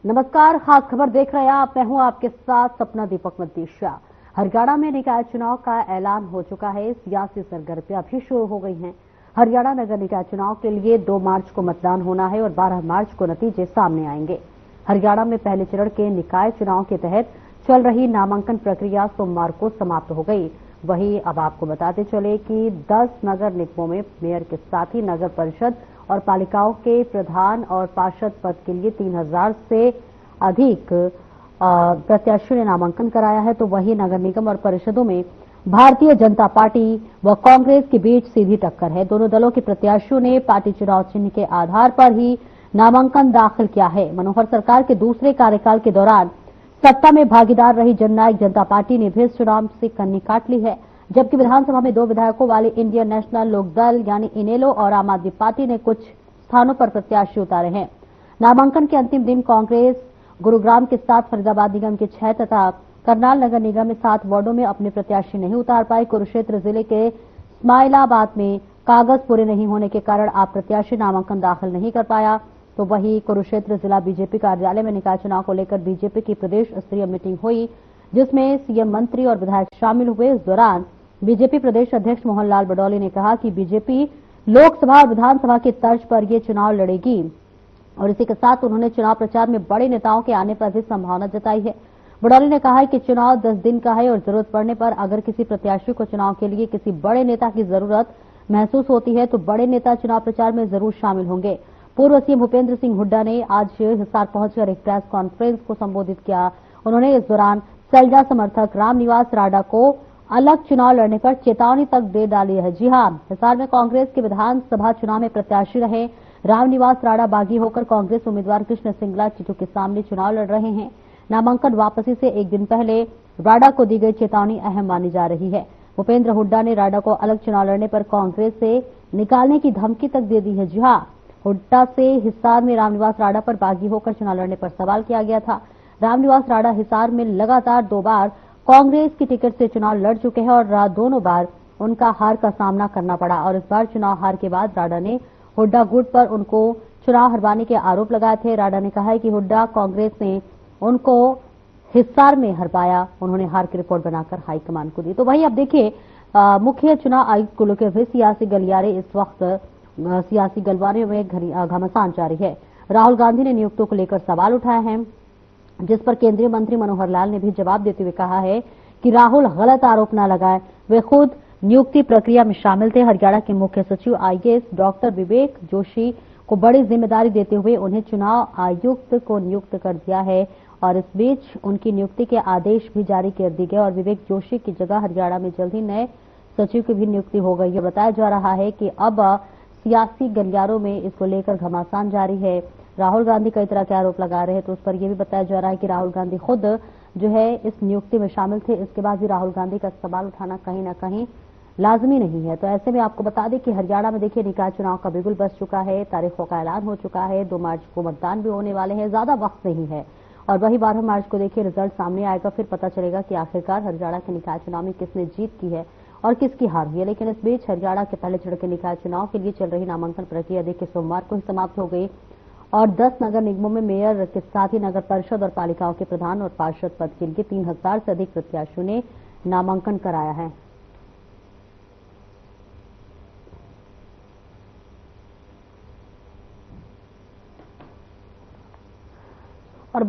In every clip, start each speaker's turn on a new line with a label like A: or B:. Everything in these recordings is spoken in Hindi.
A: नमस्कार, खास खबर देख रहे हैं आप। मैं हूं आपके साथ सपना दीपक मद्दीशा। हरियाणा में निकाय चुनाव का ऐलान हो चुका है। सियासी सरगर्मियां भी शुरू हो गई हैं। हरियाणा नगर निकाय चुनाव के लिए 2 मार्च को मतदान होना है और 12 मार्च को नतीजे सामने आएंगे। हरियाणा में पहले चरण के निकाय चुनाव के तहत चल रही नामांकन प्रक्रिया सोमवार को समाप्त हो गई। वहीं अब आपको बताते चले कि 10 नगर निगमों में मेयर के साथ ही नगर परिषद और पालिकाओं के प्रधान और पार्षद पद के लिए 3000 से अधिक प्रत्याशियों ने नामांकन कराया है। तो वहीं नगर निगम और परिषदों में भारतीय जनता पार्टी व कांग्रेस के बीच सीधी टक्कर है। दोनों दलों के प्रत्याशियों ने पार्टी चुनाव चिन्ह के आधार पर ही नामांकन दाखिल किया है। मनोहर सरकार के दूसरे कार्यकाल के दौरान सत्ता में भागीदार रही जननायक जनता पार्टी ने भी इस चुनाव से कन्नी काट ली है, जबकि विधानसभा में 2 विधायकों वाले इंडियन नेशनल लोकदल यानी इनेलो और आम आदमी पार्टी ने कुछ स्थानों पर प्रत्याशी उतारे हैं। नामांकन के अंतिम दिन कांग्रेस गुरुग्राम के 7, फरीदाबाद निगम के 6 तथा करनाल नगर निगम में 7 वार्डों में अपने प्रत्याशी नहीं उतार पाए। कुरुक्षेत्र जिले के स्माइलाबाद में कागज पूरे नहीं होने के कारण आप प्रत्याशी नामांकन दाखिल नहीं कर पाया। तो वहीं कुरुक्षेत्र जिला बीजेपी कार्यालय में निकाय चुनाव को लेकर बीजेपी की प्रदेश स्तरीय मीटिंग हुई, जिसमें सीएम, मंत्री और विधायक शामिल हुए। इस दौरान बीजेपी प्रदेश अध्यक्ष मोहनलाल बडौली ने कहा कि बीजेपी लोकसभा और विधानसभा की तर्ज पर ये चुनाव लड़ेगी और इसी के साथ उन्होंने चुनाव प्रचार में बड़े नेताओं के आने पर भी संभावना जताई है। बडौली ने कहा है कि चुनाव 10 दिन का है और जरूरत पड़ने पर अगर किसी प्रत्याशी को चुनाव के लिए किसी बड़े नेता की जरूरत महसूस होती है तो बड़े नेता चुनाव प्रचार में जरूर शामिल होंगे। पूर्व सीएम भूपेंद्र सिंह हुड्डा ने आज हिसार पहुंचकर एक प्रेस कॉन्फ्रेंस को संबोधित किया। उन्होंने इस दौरान सैलजा समर्थक रामनिवास राडा को अलग चुनाव लड़ने पर चेतावनी तक दे डाली है। जी हां, हिसार में कांग्रेस के विधानसभा चुनाव में प्रत्याशी रहे रामनिवास राडा बागी होकर कांग्रेस उम्मीदवार कृष्ण सिंगला चिटू के सामने चुनाव लड़ रहे हैं। नामांकन वापसी से एक दिन पहले राडा को दी गई चेतावनी अहम मानी जा रही है। भूपेंद्र हुड्डा ने राडा को अलग चुनाव लड़ने पर कांग्रेस से निकालने की धमकी तक दे दी है। जी हां, हुड्डा से हिसार में रामनिवास राडा पर बागी होकर चुनाव लड़ने पर सवाल किया गया था। रामनिवास राडा हिसार में लगातार 2 बार कांग्रेस की टिकट से चुनाव लड़ चुके हैं और दोनों बार उनका हार का सामना करना पड़ा और इस बार चुनाव हार के बाद राडा ने हुड्डा गुट पर उनको चुनाव हरवाने के आरोप लगाए थे। राडा ने कहा है कि हुड्डा कांग्रेस ने उनको हिसार में हरवाया, उन्होंने हार की रिपोर्ट बनाकर हाईकमान को दी। तो वहीं अब देखिए, मुख्य चुनाव आयुक्त को लेकर भी सियासी गलियारे इस वक्त सियासी गलियारे में घमासान जारी है। राहुल गांधी ने नियुक्तों को लेकर सवाल उठाए हैं, जिस पर केंद्रीय मंत्री मनोहर लाल ने भी जवाब देते हुए कहा है कि राहुल गलत आरोप न लगाए, वे खुद नियुक्ति प्रक्रिया में शामिल थे। हरियाणा के मुख्य सचिव आईएएस डॉक्टर विवेक जोशी को बड़ी जिम्मेदारी देते हुए उन्हें चुनाव आयुक्त को नियुक्त कर दिया है और इस बीच उनकी नियुक्ति के आदेश भी जारी कर दिए गए और विवेक जोशी की जगह हरियाणा में जल्द ही नए सचिव की भी नियुक्ति हो गई है। बताया जा रहा है कि अब सियासी गलियारों में इसको लेकर घमासान जारी है। राहुल गांधी कई तरह के आरोप लगा रहे हैं, तो उस पर यह भी बताया जा रहा है कि राहुल गांधी खुद जो है इस नियुक्ति में शामिल थे। इसके बाद भी राहुल गांधी का सवाल उठाना कहीं ना कहीं लाजमी नहीं है। तो ऐसे में आपको बता दें कि हरियाणा में देखिए निकाय चुनाव का बिगुल बज चुका है, तारीखों का ऐलान हो चुका है, 2 मार्च को मतदान भी होने वाले हैं, ज्यादा वक्त नहीं है और वही 12 मार्च को देखिए रिजल्ट सामने आएगा, फिर पता चलेगा कि आखिरकार हरियाणा के निकाय चुनाव में किसने जीत की है और किसकी हार हुई है। लेकिन इस बीच हरियाणा के पहले चरण के निकाय चुनाव के लिए चल रही नामांकन प्रक्रिया देखिए सोमवार को ही समाप्त हो गई और 10 नगर निगमों में मेयर के साथ ही नगर परिषद और पालिकाओं के प्रधान और पार्षद पद के लिए 3000 से अधिक प्रत्याशियों ने नामांकन कराया है। और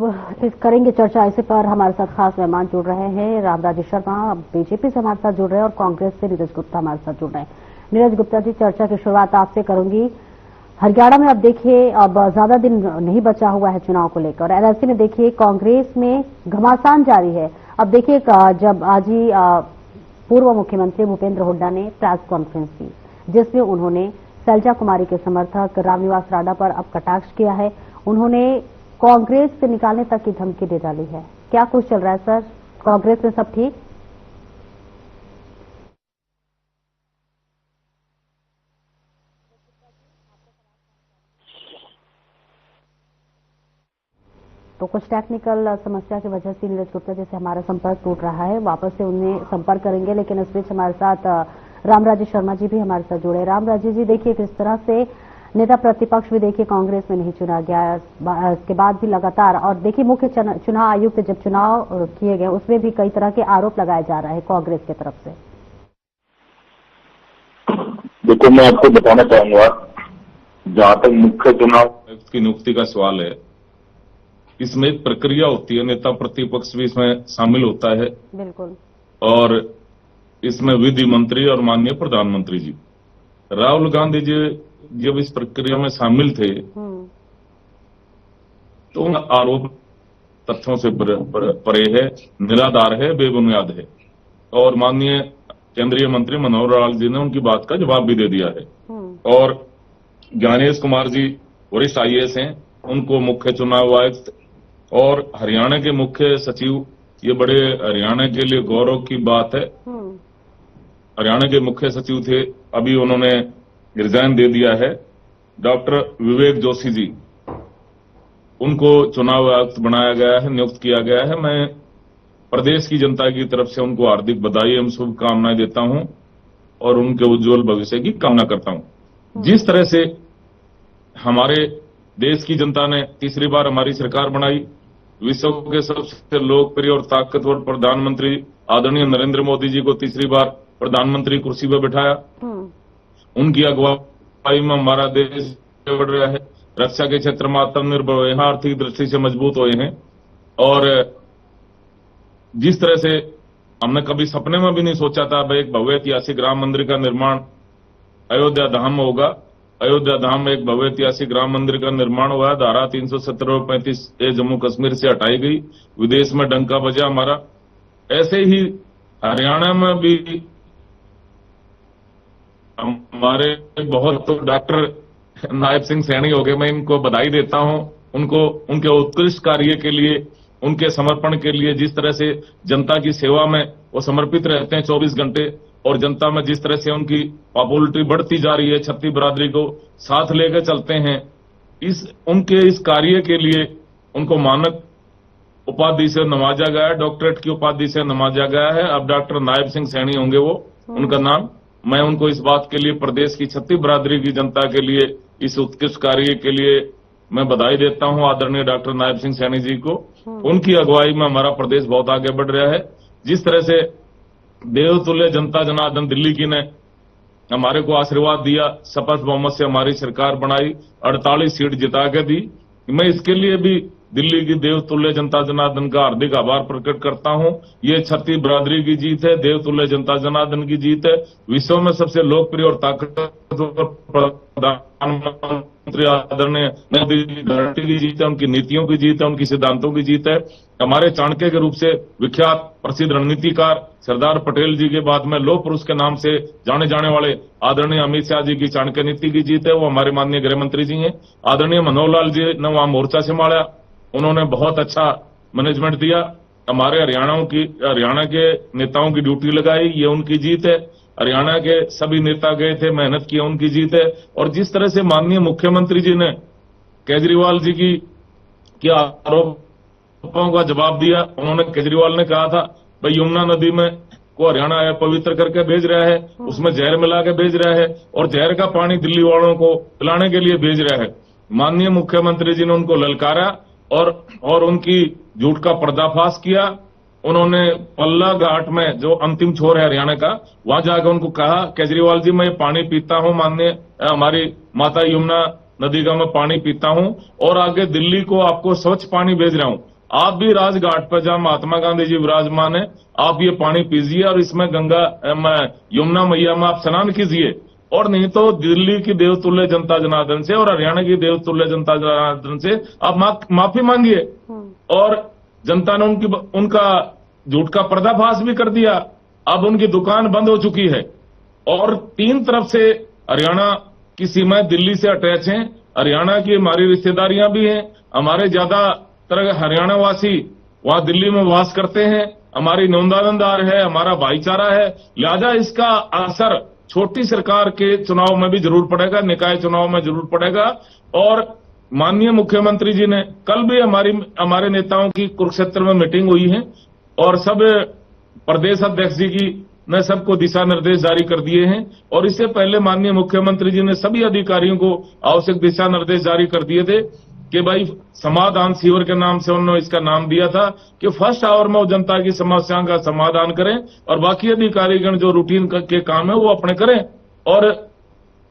A: करेंगे चर्चा इसी पर। हमारे साथ खास मेहमान जुड़ रहे हैं, रामराजी शर्मा बीजेपी से हमारे साथ जुड़ रहे हैं और कांग्रेस से नीरज गुप्ता हमारे साथ जुड़ रहे हैं। नीरज गुप्ता जी, चर्चा की शुरुआत आपसे करूंगी। हरियाणा में अब देखिए अब ज्यादा दिन नहीं बचा हुआ है चुनाव को लेकर और ऐसे में देखिए कांग्रेस में घमासान जारी है। अब देखिए जब आज ही पूर्व मुख्यमंत्री भूपेंद्र हुड्डा ने प्रेस कॉन्फ्रेंस की, जिसमें उन्होंने सैलजा कुमारी के समर्थक रामनिवास राडा पर अब कटाक्ष किया है। उन्होंने कांग्रेस से निकालने तक की धमकी दे डाली है। क्या कुछ चल रहा है सर, कांग्रेस में सब ठीक? तो कुछ टेक्निकल समस्या की वजह से नीरज गुप्ता जी से हमारा संपर्क टूट रहा है, वापस से उन्हें संपर्क करेंगे। लेकिन इस बीच हमारे साथ रामराजी शर्मा जी भी हमारे साथ जुड़े। रामराजी जी, देखिए किस तरह से नेता प्रतिपक्ष भी देखिए कांग्रेस में नहीं चुना गया, इसके बाद भी लगातार, और देखिए मुख्य चुनाव आयुक्त जब चुनाव किए गए उसमें भी कई तरह के आरोप लगाए जा रहे हैं कांग्रेस की तरफ से।
B: देखो, मैं आपको बताना चाहूंगा, जहां तक मुख्य चुनाव की नियुक्ति का सवाल है, इसमें एक प्रक्रिया होती है, नेता प्रतिपक्ष भी इसमें शामिल होता है।
A: बिल्कुल। और
B: इसमें विधि मंत्री और माननीय प्रधानमंत्री जी, राहुल गांधी जी जब इस प्रक्रिया में शामिल थे तो उन आरोप तथ्यों से परे है, निराधार है, बेबुनियाद है, और माननीय केंद्रीय मंत्री मनोहर लाल जी ने उनकी बात का जवाब भी दे दिया है। और ज्ञानेश कुमार जी वरिष्ठ IAS हैं, उनको मुख्य चुनाव आयुक्त, और हरियाणा के मुख्य सचिव, ये बड़े हरियाणा के लिए गौरव की बात है, हरियाणा के मुख्य सचिव थे, अभी उन्होंने रिजाइन दे दिया है, डॉक्टर विवेक जोशी जी, उनको चुनाव आयुक्त बनाया गया है, नियुक्त किया गया है। मैं प्रदेश की जनता की तरफ से उनको हार्दिक बधाई एवं शुभकामनाएं देता हूं और उनके उज्जवल भविष्य की कामना करता हूं। जिस तरह से हमारे देश की जनता ने तीसरी बार हमारी सरकार बनाई, विश्व के सबसे लोकप्रिय और ताकतवर प्रधानमंत्री आदरणीय नरेंद्र मोदी जी को तीसरी बार प्रधानमंत्री कुर्सी पर बिठाया, उनकी अगुवाई में हमारा देश बढ़ रहा है, रक्षा के क्षेत्र में आत्मनिर्भर हुए हैं, आर्थिक दृष्टि से मजबूत हुए हैं, और जिस तरह से हमने कभी सपने में भी नहीं सोचा था भाई एक भव्य ऐतिहासिक राम मंदिर का निर्माण अयोध्या धाम में होगा। अयोध्या धाम में एक भव्य ऐतिहासिक राम मंदिर का निर्माण हुआ, धारा 370 और 35A जम्मू कश्मीर से हटाई गई, विदेश में डंका बजा हमारा। ऐसे ही हरियाणा में भी हमारे बहुत डॉक्टर नायब सिंह सैनी हो गए, मैं इनको बधाई देता हूं, उनको उनके उत्कृष्ट कार्य के लिए, उनके समर्पण के लिए, जिस तरह से जनता की सेवा में वो समर्पित रहते हैं 24 घंटे, और जनता में जिस तरह से उनकी पॉपुलरिटी बढ़ती जा रही है, छत्ती बिरादरी को साथ लेकर चलते हैं, उनके इस कार्य के लिए उनको मानक उपाधि से नवाजा गया है, डॉक्टरेट की उपाधि से नवाजा गया है। अब डॉक्टर नायब सिंह सैनी होंगे वो, उनका नाम। मैं उनको इस बात के लिए, प्रदेश की छत्ती बिरादरी की जनता के लिए, इस उत्कृष्ट कार्य के लिए मैं बधाई देता हूं आदरणीय डॉक्टर नायब सिंह सैनी जी को। उनकी अगुवाई में हमारा प्रदेश बहुत आगे बढ़ रहा है। जिस तरह से देवतुल्य जनता जनार्दन दिल्ली की ने हमारे को आशीर्वाद दिया, शपथ बहुमत से हमारी सरकार बनाई, 48 सीट जिता के दी, मैं इसके लिए भी दिल्ली की देवतुल्य जनता जनार्दन का हार्दिक आभार प्रकट करता हूं। ये छत्ती बिरादरी की जीत है, देवतुल्य जनता जनार्दन की जीत है, विश्व में सबसे लोकप्रिय और ताकतवर प्रधानमंत्री आदरणीय मोदी की जीत है, उनकी नीतियों की जीत है, उनकी सिद्धांतों की जीत है। हमारे चाणक्य के रूप से विख्यात प्रसिद्ध रणनीतिकार सरदार पटेल जी के बाद में लौह पुरुष के नाम से जाने जाने वाले आदरणीय अमित शाह जी की चाणक्य नीति की जीत है, वो हमारे माननीय गृह मंत्री जी हैं। आदरणीय मनोहर लाल जी ने वहां मोर्चा संभाला, उन्होंने बहुत अच्छा मैनेजमेंट दिया, हमारे हरियाणा के नेताओं की ड्यूटी लगाई, ये उनकी जीत है। हरियाणा के सभी नेता गए थे, मेहनत की, उनकी जीत है। और जिस तरह से माननीय मुख्यमंत्री जी ने केजरीवाल जी की आरोपों का जवाब दिया, उन्होंने, केजरीवाल ने कहा था भाई यमुना नदी में को हरियाणा पवित्र करके भेज रहा है, उसमें जहर मिला के भेज रहा है, और जहर का पानी दिल्ली वालों को पिलाने के लिए भेज रहा है। माननीय मुख्यमंत्री जी ने उनको ललकारा और उनकी झूठ का पर्दाफाश किया। उन्होंने पल्ला घाट में, जो अंतिम छोर है हरियाणा का, वहां जाकर उनको कहा, केजरीवाल जी मैं पानी पीता हूं, माननीय हमारी माता यमुना नदी का मैं पानी पीता हूं, और आगे दिल्ली को आपको स्वच्छ पानी भेज रहा हूं, आप भी राजघाट पर जहां महात्मा गांधी जी विराजमान है, आप ये पानी पीजिए और इसमें यमुना मैया में आप स्नान कीजिए, और नहीं तो दिल्ली की देवतुल्य जनता जनार्दन से और हरियाणा की देवतुल्य जनता जनार्दन से आप माफी मांगिए। और जनता ने उनका झूठ का पर्दाफाश भी कर दिया। अब उनकी दुकान बंद हो चुकी है, और 3 तरफ से हरियाणा की सीमाएं दिल्ली से अटैच हैं। हरियाणा की हमारी रिश्तेदारियां भी हैं, हमारे ज्यादातर हरियाणा वासी वहां दिल्ली में वास करते हैं, हमारी नौंदानंदार है, हमारा भाईचारा है, लिहाजा इसका असर छोटी सरकार के चुनाव में भी जरूर पड़ेगा, निकाय चुनाव में जरूर पड़ेगा। और माननीय मुख्यमंत्री जी ने कल भी हमारे नेताओं की कुरुक्षेत्र में मीटिंग हुई है, और सब प्रदेश अध्यक्ष जी की ने सबको दिशा निर्देश जारी कर दिए हैं और इससे पहले माननीय मुख्यमंत्री जी ने सभी अधिकारियों को आवश्यक दिशा निर्देश जारी कर दिए थे कि भाई समाधान शिविर के नाम से उन्होंने इसका नाम दिया था कि फर्स्ट आवर में वो जनता की समस्याओं का समाधान करें और बाकी अधिकारीगण जो रूटीन के काम है वो अपने करें। और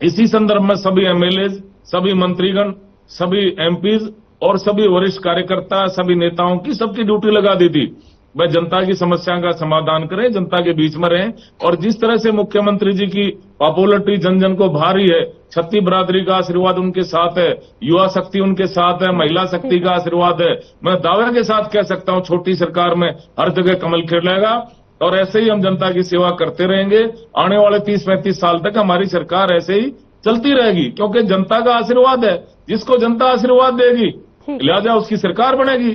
B: इसी संदर्भ में सभी एमएलए, सभी मंत्रीगण, सभी एमपीज और सभी वरिष्ठ कार्यकर्ता, सभी नेताओं की सबकी ड्यूटी लगा दी थी वह जनता की समस्याओं का समाधान करें, जनता के बीच में रहें। और जिस तरह से मुख्यमंत्री जी की पॉपुलरिटी जन जन को भारी है, छत्ती बिरादरी का आशीर्वाद उनके साथ है, युवा शक्ति उनके साथ है, महिला शक्ति का आशीर्वाद है, मैं दावे के साथ कह सकता हूं छोटी सरकार में हर जगह कमल खिलेगा और ऐसे ही हम जनता की सेवा करते रहेंगे। आने वाले 30-35 साल तक हमारी सरकार ऐसे ही चलती रहेगी क्योंकि जनता का आशीर्वाद है, जिसको जनता आशीर्वाद देगी लिहाजा उसकी सरकार बनेगी।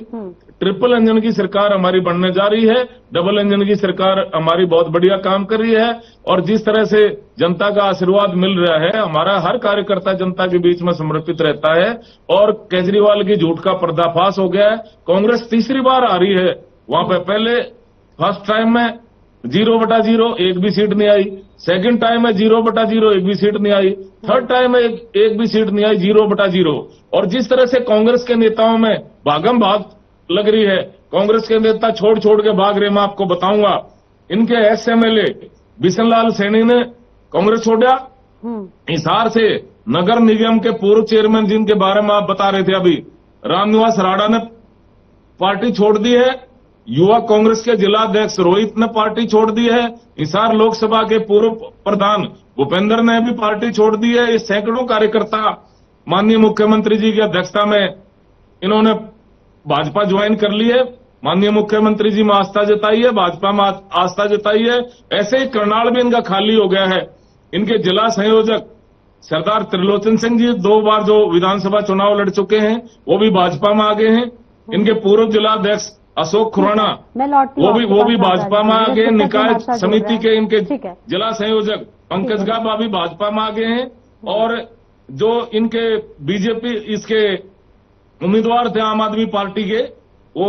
B: ट्रिपल इंजन की सरकार हमारी बनने जा रही है, डबल इंजन की सरकार हमारी बहुत बढ़िया काम कर रही है और जिस तरह से जनता का आशीर्वाद मिल रहा है, हमारा हर कार्यकर्ता जनता के बीच में समर्पित रहता है और केजरीवाल की झूठ का पर्दाफाश हो गया है। कांग्रेस तीसरी बार आ रही है, वहां पे पहले फर्स्ट टाइम में 0/0 एक भी सीट नहीं आई, सेकंड टाइम में 0/0 एक भी सीट नहीं आई, थर्ड टाइम में एक भी सीट नहीं आई, 0/0। और जिस तरह से कांग्रेस के नेताओं में भागम भाग लग रही है, कांग्रेस के नेता छोड़ छोड़ के भाग रहे, मैं आपको बताऊंगा। इनके एमएलए बिशन लाल सैनी ने कांग्रेस छोड़ा, हिसार से नगर निगम के पूर्व चेयरमैन जिनके बारे में आप बता रहे थे अभी, रामनिवास राणा ने पार्टी छोड़ दी है, युवा कांग्रेस के जिला अध्यक्ष रोहित ने पार्टी छोड़ दी है, हिसार लोकसभा के पूर्व प्रधान भूपेंद्र ने भी पार्टी छोड़ दी है। ये सैकड़ों कार्यकर्ता माननीय मुख्यमंत्री जी की अध्यक्षता में इन्होंने भाजपा ज्वाइन कर ली है। माननीय मुख्यमंत्री जी में आस्था जताई है, भाजपा में आस्था जताई है। ऐसे ही करनाल भी इनका खाली हो गया है। इनके जिला संयोजक सरदार त्रिलोचन सिंह जी 2 बार जो विधानसभा चुनाव लड़ चुके हैं वो भी भाजपा में आ गए हैं। इनके पूर्व जिला अध्यक्ष अशोक खुराना वो भी भाजपा में आ गए। निकाय समिति के इनके जिला संयोजक पंकज गाबा भी भाजपा में आ गए हैं और जो इनके बीजेपी इसके उम्मीदवार थे आम आदमी पार्टी के वो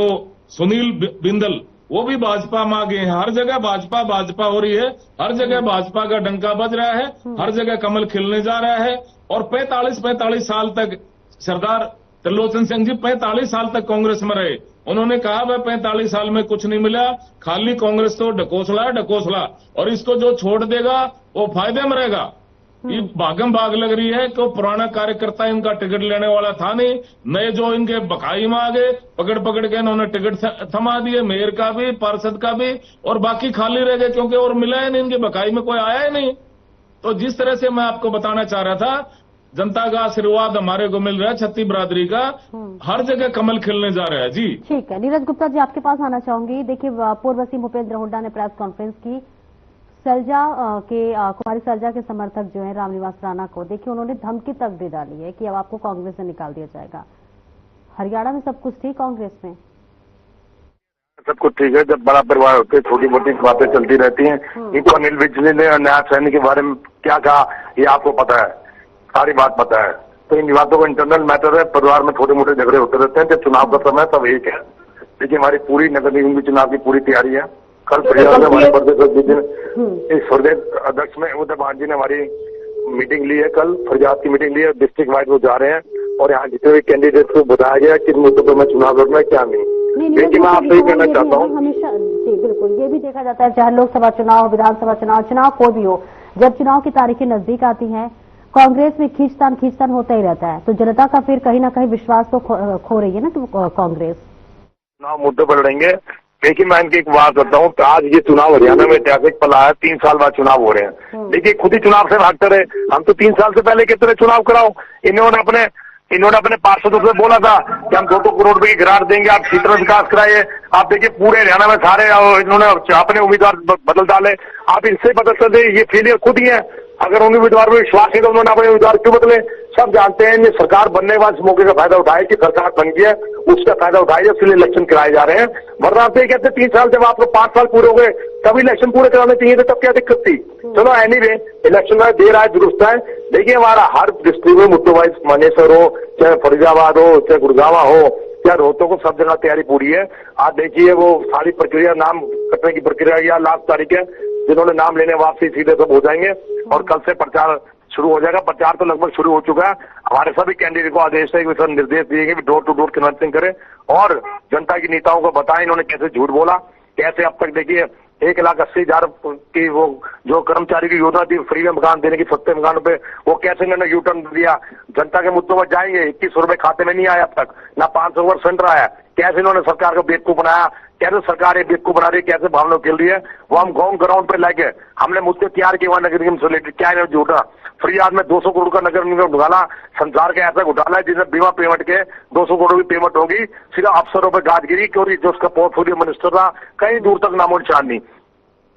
B: सुनील बिंदल वो भी भाजपा में आ गए हैं। हर जगह भाजपा भाजपा हो रही है, हर जगह भाजपा का डंका बज रहा है, हर जगह कमल खिलने जा रहा है। और 45 साल तक सरदार त्रिलोचन सिंह जी 45 साल तक कांग्रेस में रहे। उन्होंने कहा वह 45 साल में कुछ नहीं मिला, खाली कांग्रेस तो ढकोसला और इसको जो छोड़ देगा वो फायदे में रहेगा। ये भागम भाग लग रही है कि पुराना कार्यकर्ता इनका टिकट लेने वाला था नहीं, नए जो इनके बकाई में आ गए पकड़ के इन्होंने टिकट थमा दिए, मेयर का भी, पार्षद का भी, और बाकी खाली रह गए क्योंकि और मिला है नहीं, इनके बकाई में कोई आया ही नहीं। तो जिस तरह से मैं आपको बताना चाह रहा था, जनता का आशीर्वाद हमारे को मिल रहा है, छत्ती बिरादरी का हर जगह कमल खिलने जा रहा है। जी
A: ठीक है, नीरज गुप्ता जी आपके पास आना चाहूंगी। देखिए पूर्व सीएम भूपेंद्र हुड्डा ने प्रेस कॉन्फ्रेंस की, सैलजा के कुमारी सैलजा के समर्थक जो है रामनिवास राणा को देखिए उन्होंने धमकी तक दे डाली है कि अब आपको कांग्रेस से निकाल दिया जाएगा। हरियाणा में सब कुछ ठीक, कांग्रेस में
C: सब कुछ ठीक है। जब बड़ा परिवार होते छोटी मोटी बातें चलती रहती हैं। इनको अनिल विज ने न्याय सैनी के बारे में क्या कहा ये आपको पता है, सारी बात पता है। तो इन बातों का इंटरनल मैटर है, परिवार में छोटे मोटे झगड़े होते रहते हैं। जब चुनाव का समय तब एक है। देखिए हमारी पूरी नगर निगम की चुनाव की पूरी तैयारी है। कल फरियाद में हमारे प्रदेश इस प्रदेश अध्यक्ष में उदय भान जी ने हमारी मीटिंग ली है, कल फरियाद की मीटिंग ली है। डिस्ट्रिक्ट वाइज वो जा रहे हैं और यहाँ जितने भी कैंडिडेट को बताया गया किस मुद्दों पर मैं चुनाव लड़ना है क्या नहीं। लेकिन मैं आपसे ही कहना चाहता हूँ,
A: हमेशा जी बिल्कुल ये भी देखा जाता है, चाहे लोकसभा चुनाव, विधानसभा चुनाव कोई भी हो, जब चुनाव की तारीखें नजदीक आती हैं कांग्रेस में खींचतान होता ही रहता है। तो जनता का फिर कहीं ना कहीं विश्वास तो खो रही है ना कि कांग्रेस
C: चुनाव मुद्दे पर लड़ेंगे। लेकिन मैं इनकी एक बात करता हूँ, आज ये चुनाव हरियाणा में ऐतिहासिक पल है, 3 साल बाद चुनाव हो रहे हैं। देखिए खुद ही चुनाव से भागते रहे। हम तो 3 साल से पहले कहते रहे चुनाव कराओ। इन्होंने अपने पार्षदों से बोला था कि हम 2-2 करोड़ रुपए की ग्रांट देंगे, आप क्षेत्र में विकास कराइए। आप देखिए पूरे हरियाणा में सारे इन्होंने अपने उम्मीदवार बदल डाले। आप इनसे बदल सकते, ये फेलियर खुद ही है। अगर उन उम्मीदवार में विश्वास है तो उन्होंने अपने उम्मीदवार क्यों बदले? सब जानते हैं ये सरकार बनने के बाद इस मौके का फायदा उठाए कि सरकार बन गई है, उसका फायदा उठाइए, इसलिए इलेक्शन कराए जा रहे हैं। वरना आप ये कहते 3 साल जब आपको 5 साल पूरे हो गए तभी इलेक्शन पूरे कराने चाहिए थे, तब क्या दिक्कत थी? चलो एनीवे इलेक्शन में देर आए दुरुस्त है। देखिए हमारा हर डिस्ट्रिक्ट में मुद्दों वाइज मानेसर हो, चाहे फरीदाबाद हो, चाहे गुड़गांव हो, चाहे रोहतक को, सब जगह तैयारी पूरी है। आज देखिए वो सारी प्रक्रिया नाम कटने की प्रक्रिया या लास्ट तारीख है, जिन्होंने नाम लेने वापसी सीधे सब हो जाएंगे और कल से प्रचार शुरू हो जाएगा। प्रचार तो लगभग शुरू हो चुका है। हमारे सभी कैंडिडेट को आदेश है कि निर्देश दिए गए डोर टू डोर कन्वेंसिंग करें और जनता की नेताओं को बताएं इन्होंने कैसे झूठ बोला, कैसे अब तक देखिए 1,80,000 की वो जो कर्मचारी की योजना थी फ्री में मकान देने की, सस्ते मकानों पे, वो कैसे इन्होंने यू टर्न दिया। जनता के मुद्दों पर जाएंगे, 2100 रुपए खाते में नहीं आया अब तक, ना 500 ओवर सेंटर आया। कैसे इन्होंने सरकार को बेवकूफ बनाया, कैसे सरकार एक बेवकूफ बना रही है, कैसे भावना खेल रही है, वो हम ग्राउंड पे लाके हमने मुद्दे तैयार किए वहां नगर निगम से रिलेटेड। क्या इन्होंने झूठा फरियाद में 200 करोड़ का नगर निगम घोटाला, संसार का ऐसा घोटाला है जिसमें बीमा पेमेंट के 200 करोड़ की पेमेंट होगी, सिर्फ अफसरों पर गाजगिरी क्योंकि जो उसका पोर्टफोलियो मिनिस्टर था कहीं दूर तक नामो निशान नहीं।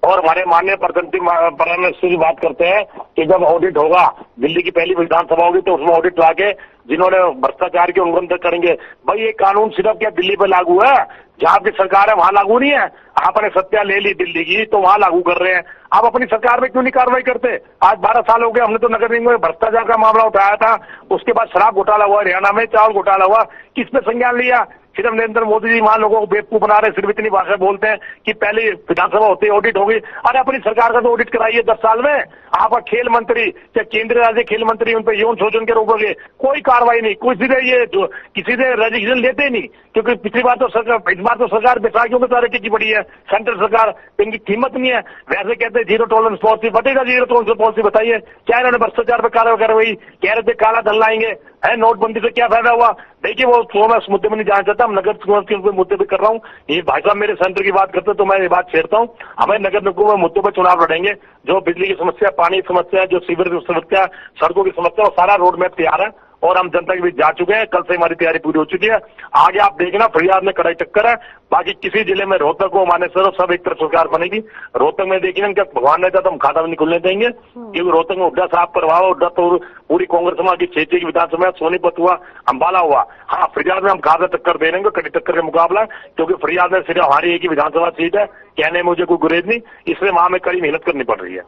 C: और हमारे माननीय प्रधानमंत्री मिनिस्टर की बात करते हैं कि जब ऑडिट होगा, दिल्ली की पहली विधानसभा होगी तो उसमें ऑडिट लाके जिन्होंने भ्रष्टाचार के उल्लंघन करेंगे। भाई ये कानून सिर्फ क्या दिल्ली पे लागू है? जहां की सरकार है वहां लागू नहीं है। आपने सत्ता ले ली दिल्ली की तो वहां लागू कर रहे हैं, आप अपनी सरकार में क्यों नहीं कार्रवाई करते? आज 12 साल हो गए, हमने तो नगर निगम में भ्रष्टाचार का मामला उठाया था, उसके बाद शराब घोटाला हुआ, हरियाणा में चावल घोटाला हुआ, किस पे संज्ञान लिया? सिर्फ नरेंद्र मोदी जी वहां लोगों को बेवकूफ बना रहे, सिर्फ इतनी भाषा बोलते हैं कि पहले विधानसभा होती है ऑडिट होगी। अरे अपनी सरकार का तो ऑडिट कराइए 10 साल में। आपका खेल मंत्री या केंद्रीय राज्य खेल मंत्री उन पर यौन शोषण के रोकोगे, कोई कार्रवाई नहीं, कुछ भी ये जो किसी से रजिस्ट्रेशन लेते ही नहीं, क्योंकि पिछली बार तो सरकार, इस बार तो सरकार बैसाखियों के सारे टिकी पड़ी है, सेंट्रल सरकार, इनकी कीमत नहीं है। वैसे कहते हैं जीरो टॉलरेंस पॉलिसी, बतेगा जीरो टॉलरेंस पॉलिसी बताइए, क्या इन्होंने भ्रष्टाचार पर कार्रवाई कह रहे थे, काला धन लाएंगे, है नोटबंदी से क्या फायदा हुआ? देखिए वो तो मैं उस मुद्दे में नहीं जाना चाहता, हम नगर निगम के मुद्दे पे कर रहा हूँ। ये भाई साहब मेरे सेंटर की बात करते तो मैं ये बात छेड़ता हूँ। हमें नगर निगम मुद्दों पर चुनाव लड़ेंगे, जो बिजली की समस्या, पानी की समस्या, जो सीवर की समस्या, सड़कों की समस्या, वो सारा रोड मैप तैयार है और हम जनता के बीच जा चुके हैं। कल से हमारी तैयारी पूरी हो चुकी है। आगे आप देखना फरियाद में कड़ाई टक्कर है। बाकी किसी जिले में रोहतक को माने सब एक तरफ सरकार बनेगी। रोहतक में देखिए ना, क्या भगवान ने चाहता तो हम खाता नहीं खुलने देंगे, क्योंकि रोहतक में उड्डा साफ करवाओ, उड्डा तो पूरी कांग्रेस समाज की 6 की विधानसभा, सोनीपत हुआ, अंबाला हुआ। हाँ, फरियाद में हम खाता टक्कर दे देंगे, कड़ी टक्कर का मुकाबला, क्योंकि फरियाद में सिर्फ हमारी एक ही विधानसभा सीट है, कहने में मुझे कोई गुरेज नहीं, इसलिए वहां में कड़ी मेहनत करनी पड़ रही है।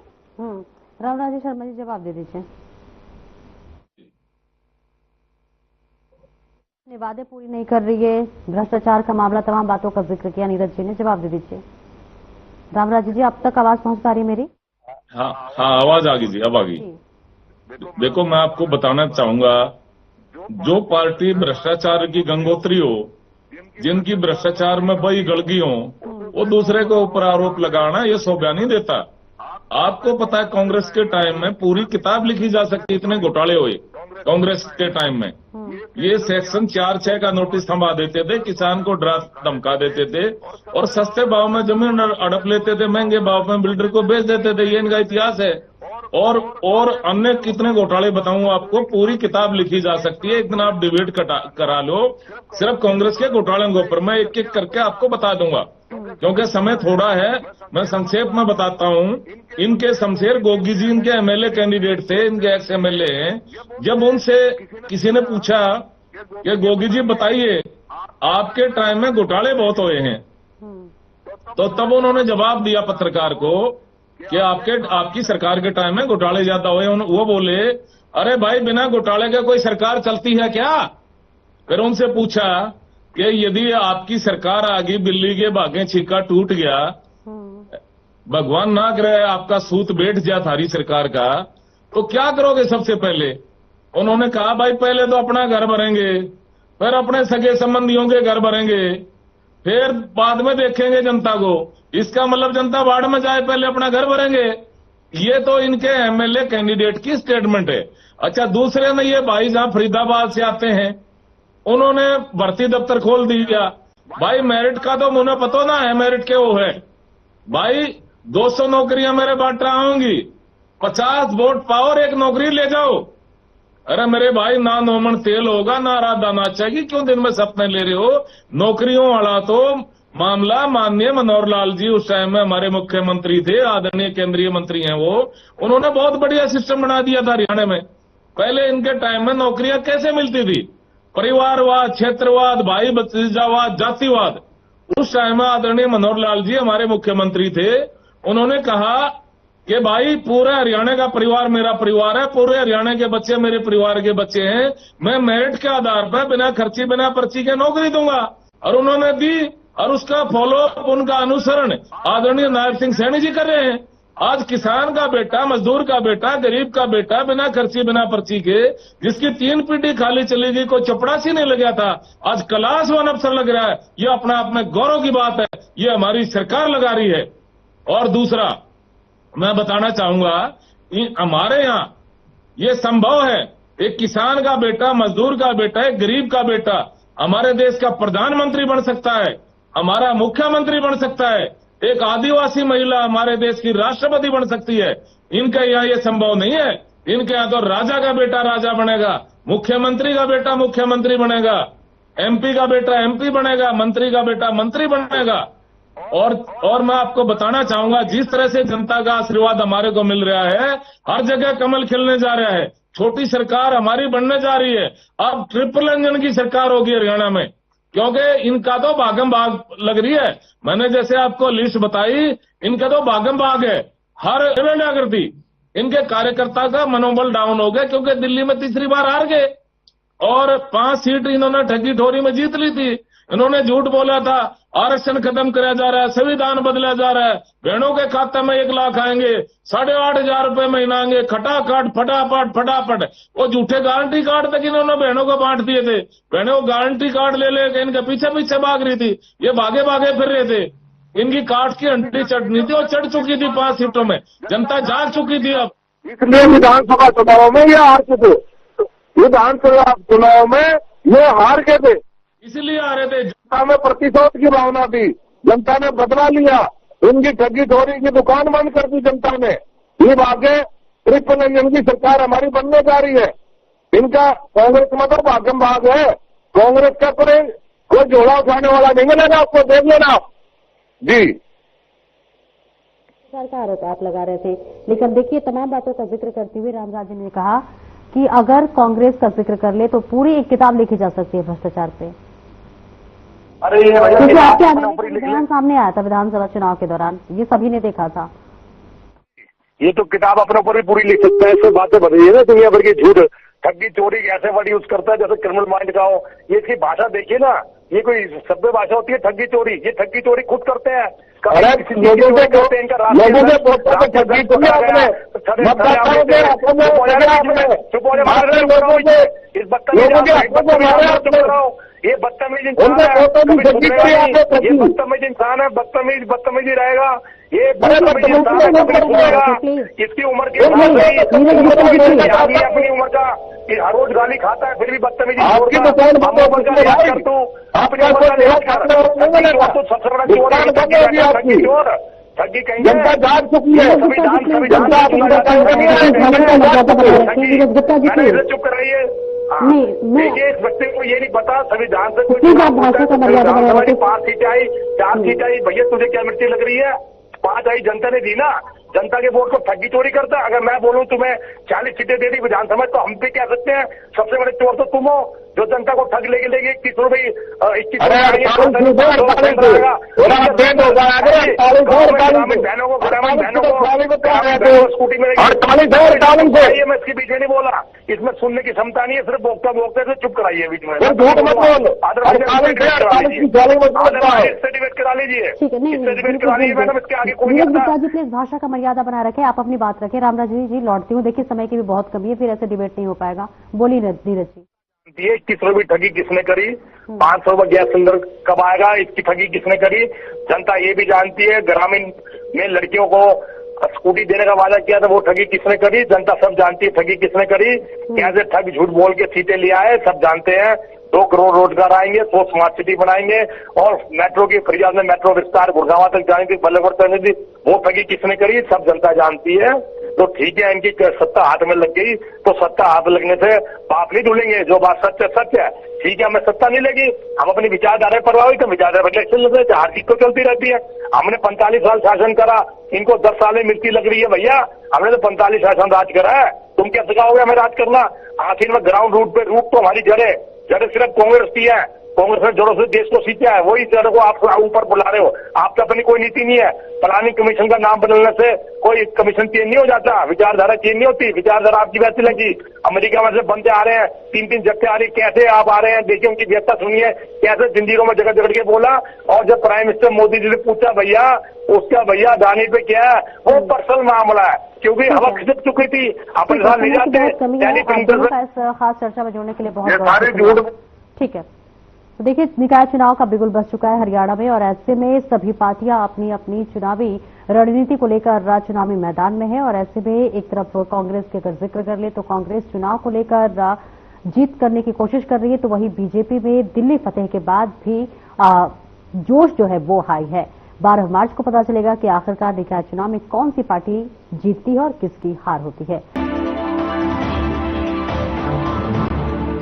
A: रामराजे शर्मा जी जवाब दे दीजिए। वादे पूरी नहीं कर रही है, भ्रष्टाचार का मामला, तमाम बातों का जिक्र किया नीरज जी ने, जवाब दे दीजिए। रामराजे जी अब तक आवाज पहुंच पा रही है मेरी?
B: हाँ, आवाज आ गई जी, अब आ गई। देखो मैं आपको बताना चाहूंगा, जो पार्टी भ्रष्टाचार की गंगोत्री हो, जिनकी भ्रष्टाचार में बई गड़गी हो, वो दूसरे के ऊपर आरोप लगाना ये शोभा नहीं देता। आपको पता है कांग्रेस के टाइम में पूरी किताब लिखी जा सकती, इतने घोटाले हुए कांग्रेस के टाइम में। ये सेक्शन 4(6) का नोटिस थमा देते थे, किसान को डरा धमका देते थे और सस्ते भाव में जमीन अड़प लेते थे, महंगे भाव में बिल्डर को बेच देते थे। ये इनका इतिहास है। और अन्य कितने घोटाले बताऊं आपको, पूरी किताब लिखी जा सकती है। एक दिन आप डिबेट करा लो सिर्फ कांग्रेस के घोटालों के ऊपर, मैं एक एक करके आपको बता दूंगा, क्योंकि समय थोड़ा है। मैं संक्षेप में बताता हूं। इनके शमशेर गोगी जी इनके एमएलए कैंडिडेट थे, इनके एक्स एमएलए हैं। जब उनसे किसी ने पूछा कि गोगी जी बताइए आपके टाइम में घोटाले बहुत हुए हैं, तो तब उन्होंने जवाब दिया पत्रकार को कि आपकी सरकार के टाइम में घोटाले ज्यादा हुए। वो बोले, अरे भाई बिना घोटाले के कोई सरकार चलती है क्या? फिर उनसे पूछा कि यदि आपकी सरकार आ गई, बिल्ली के भागे छिक्का टूट गया, भगवान ना करे आपका सूत बैठ जाए थारी सरकार का, तो क्या करोगे सबसे पहले? उन्होंने कहा, भाई पहले तो अपना घर भरेंगे, फिर अपने सगे संबंधियों के घर भरेंगे, फिर बाद में देखेंगे जनता को। इसका मतलब जनता बाढ़ में जाए पहले अपना घर भरेंगे। ये तो इनके एमएलए कैंडिडेट की स्टेटमेंट है। अच्छा, दूसरे में ये भाई जहां फरीदाबाद से आते हैं, उन्होंने भर्ती दफ्तर खोल दिया। भाई मेरिट का तो मुझे पता ना है, मेरिट के वो है। भाई 200 नौकरियां मेरे बांट रहा होंगी, 50 वोट पाओ और एक नौकरी ले जाओ। अरे मेरे भाई, ना नोमन तेल होगा ना राधा नाचेगी, क्यों दिन में सपने ले रहे हो? नौकरियों वाला तो मामला माननीय मनोहर लाल जी उस टाइम में हमारे मुख्यमंत्री थे, आदरणीय केंद्रीय मंत्री हैं वो, उन्होंने बहुत बढ़िया सिस्टम बना दिया था हरियाणा में। पहले इनके टाइम में नौकरियां कैसे मिलती थी? परिवारवाद, क्षेत्रवाद, भाई भतीजावाद, जातिवाद। उस टाइम में आदरणीय मनोहर लाल जी हमारे मुख्यमंत्री थे, उन्होंने कहा कि भाई पूरे हरियाणा का परिवार मेरा परिवार है, पूरे हरियाणा के बच्चे मेरे परिवार के बच्चे हैं, मैं मेरिट के आधार पर बिना खर्ची बिना पर्ची के नौकरी दूंगा। और उन्होंने दी, और उसका फॉलो अप, उनका अनुसरण आदरणीय नायब सिंह सैनी जी कर रहे हैं। आज किसान का बेटा, मजदूर का बेटा, गरीब का बेटा बिना खर्ची बिना पर्ची के जिसकी 3 पीढ़ी खाली चली गई, कोई चपड़ासी नहीं लगा था, आज क्लास 1 अफसर लग रहा है। ये अपने आप में गौरव की बात है, ये हमारी सरकार लगा रही है। और दूसरा मैं बताना चाहूंगा, हमारे यहाँ ये संभव है, एक किसान का बेटा, मजदूर का बेटा, एक गरीब का बेटा हमारे देश का प्रधानमंत्री बन सकता है, हमारा मुख्यमंत्री बन सकता है, एक आदिवासी महिला हमारे देश की राष्ट्रपति बन सकती है। इनके यहाँ ये संभव नहीं है। इनके यहाँ तो राजा का बेटा राजा बनेगा, मुख्यमंत्री का बेटा मुख्यमंत्री बनेगा, एमपी का बेटा एमपी बनेगा, मंत्री का बेटा मंत्री बनेगा। और मैं आपको बताना चाहूंगा, जिस तरह से जनता का आशीर्वाद हमारे को मिल रहा है, हर जगह कमल खिलने जा रहा है। छोटी सरकार हमारी बनने जा रही है। अब ट्रिपल इंजन की सरकार होगी हरियाणा में, क्योंकि इनका तो भागम भाग लग रही है। मैंने जैसे आपको लिस्ट बताई, इनका तो भागम भाग है। हर आकृति इनके कार्यकर्ता का मनोबल डाउन हो गया, क्योंकि दिल्ली में तीसरी बार हार गए और 5 सीट इन्होंने ठगी ठोरी में जीत ली थी। इन्होंने झूठ बोला था, आरक्षण खत्म कराया जा रहा है, संविधान बदला जा रहा है, बहनों के खाते में 1 लाख आएंगे, 8,500 रुपए महीना आएंगे, खटाखट फटाफट। वो झूठे गारंटी कार्ड तक इन्होंने बहनों को बांट दिए थे। बहनों को गारंटी कार्ड ले लेके इनके पीछे भाग रही थी, ये भागे फिर रहे थे। इनकी कार्ड की हंडी चढ़नी थी और चढ़ चुकी थी 5 सीटों में, जनता जाग चुकी थी। अब
C: इसलिए विधानसभा चुनाव में ये हार के थे, विधानसभा चुनाव में ये हार के थे,
B: इसलिए आ रहे थे।
C: जनता में प्रतिशोध की भावना थी, जनता ने बदला लिया, उनकी ठगी ठोरी की दुकान बंद कर दी जनता ने। ये आगे ट्रिपल इंजन की सरकार हमारी बनने जा रही है। इनका कांग्रेस में तो भागम भाग है, कांग्रेस का कोई झोला उठाने वाला नहीं मिलेगा आपको, देख लेना जी।
A: सरकार का आरोप आप लगा रहे थे, लेकिन देखिए तमाम बातों का जिक्र करते हुए रामराजन ने कहा कि अगर कांग्रेस का जिक्र कर ले तो पूरी एक किताब लिखी जा सकती है भ्रष्टाचार पे।
C: अरे ये
A: क्योंकि आपके बयान सामने आया था विधानसभा चुनाव के दौरान, ये सभी ने देखा था।
C: ये तो किताब अपने ऊपर ही पूरी लिख सकते हैं, इससे बातें बन रही है ना दुनिया भर की झूठ, ठगी चोरी ऐसे वर्ड यूज करता है जैसे क्रिमिनल माइंड का हो। ये इसकी भाषा देखिए ना, ये कोई सभ्य भाषा होती है ठगी चोरी? ये ठगी चोरी खुद करते हैं। इस ये बदतमीज इंसान है, ये बदतमीज इंसान है, बदतमीजी रहेगा। ये बदतमीज इंसान है, कभी सुनेगा। इसकी उम्र के अपनी उम्र का हर रोज गाली खाता है, फिर भी बदतमीजी याद कर तू अपनी उम्र का लिहाज कर। सबसे बड़ा चोर ठगी कहीं जनता जाग चुकी है, चुप कर रही है। देखिए, इस बच्चे को ये नहीं पता संविधान से कोई 5 सीटें आई, 4 सीटें आई, भैया तुझे क्या मिर्ची लग रही है? 5 आई, जनता ने दी ना, जनता के वोट को ठगी चोरी करता है। अगर मैं बोलूं तुम्हें 40 सीटें दे दी विधानसभा, तो हम भी कह सकते हैं सबसे बड़े चोर तो तुम हो, जो जनता को ठग लेगी 21 रुपये 21 बहनों को स्कूटी में मैं इसके बीच में नहीं बोला, इसमें सुनने की क्षमता नहीं है, सिर्फ बोलते से चुप कराइए बीच में। सर्टिफिकेट करा लीजिए, सर्टिफिकेट करा लीजिए मैडम, इसके आगे कोई नहीं।
A: गुप्ता जी प्लीज भाषा का मर्यादा बना रखें, आप अपनी बात रखें। रामराजन जी लौटती हूँ, देखिए समय की भी बहुत कमी है, फिर ऐसे डिबेट नहीं हो पाएगा। बोलिए नीरज जी।
C: 21 रुपये ठगी किसने करी? 500 रुपये गैस सिलेंडर कब आएगा? इसकी ठगी किसने करी? जनता ये भी जानती है। ग्रामीण में लड़कियों को स्कूटी देने का वादा किया था, वो ठगी किसने करी? जनता सब जानती है ठगी किसने करी। कैसे ठग झूठ बोल के सीटें लिया है, सब जानते हैं। 2 करोड़ रोजगार आएंगे, 100 स्मार्ट सिटी बनाएंगे और मेट्रो की फरियाद में मेट्रो विस्तार गुड़गांव तक जाएंगे, बल्लभगढ़ करने दी, वो ठगी किसने करी? सब जनता जानती है। तो ठीक है, इनकी सत्ता हाथ में लग गई, तो सत्ता हाथ लगने से पाप नहीं धुलेंगे। जो बात सच है सच है। ठीक है, हमें सत्ता नहीं लगी, हम अपनी विचारधारा प्रभावित है, विचारधारा इलेक्शन लग रहे थे, हर चीज तो चलती रहती है। हमने 45 साल शासन करा, इनको 10 साल में मिर्ची लग रही है भैया, हमने तो 45 शासन राज करा है। तुम क्या सिखाओगे हमें राज करना? आखिर में ग्राउंड रूट पे रूट तो हमारी जड़े सिर्फ कांग्रेस की है। कांग्रेस में जोड़ों से देश को सींचा है, वही जड़ को आप ऊपर बुला रहे हो। आपका अपनी कोई नीति नहीं है। प्लानिंग कमीशन का नाम बदलने से कोई कमीशन चेंज नहीं हो जाता, विचारधारा चेंज नहीं होती। विचारधारा आपकी वैसी लगी। अमेरिका में से बनते आ रहे हैं, 3-3 जगह आ रही, कैसे आप आ रहे हैं? देखिए उनकी व्यवस्था सुनिए, कैसे जंजीरों में जगह जगह के बोला। और जब प्राइम मिनिस्टर मोदी जी ने पूछा भैया उसका भैया दानी पे क्या है, वो पर्सनल मामला है, क्योंकि हवा खिसक चुकी थी, अपने साथ ले जाते।
A: इस खास चर्चा में जुड़ने के लिए बहुत ठीक है। तो देखिए, निकाय चुनाव का बिगुल बज चुका है हरियाणा में, और ऐसे में सभी पार्टियां अपनी अपनी चुनावी रणनीति को लेकर चुनावी मैदान में है। और ऐसे में एक तरफ कांग्रेस के अगर जिक्र कर ले तो कांग्रेस चुनाव को लेकर जीत करने की कोशिश कर रही है, तो वहीं बीजेपी में दिल्ली फतेह के बाद भी जोश जो है वो हाई है। 12 मार्च को पता चलेगा कि आखिरकार निकाय चुनाव में कौन सी पार्टी जीतती है और किसकी हार होती है।